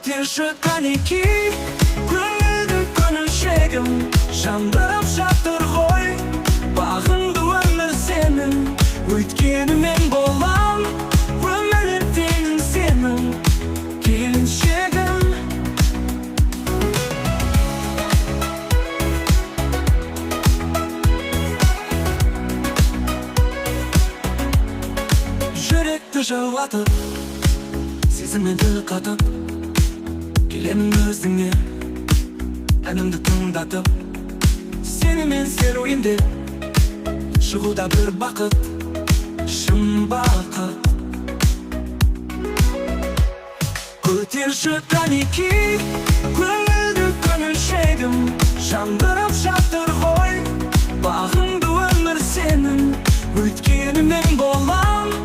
Көтерші көңілді көңіл шегім, жандырып жатыр ғой. Бағыңды өмір сенің, өйткені мен болам, өмір ертеңің сенің келіншегің. Жүректі жылатып, сезімді қатып, келемін өзіңе, әнімді тыңдатып. Сенімен серуенде шығуда бір бақыт, шын бақыт. Көтерші көңілді көңіл шегім, жандырып жатыр ғой. Бағыңды өмір сенің, өйткені мен болам,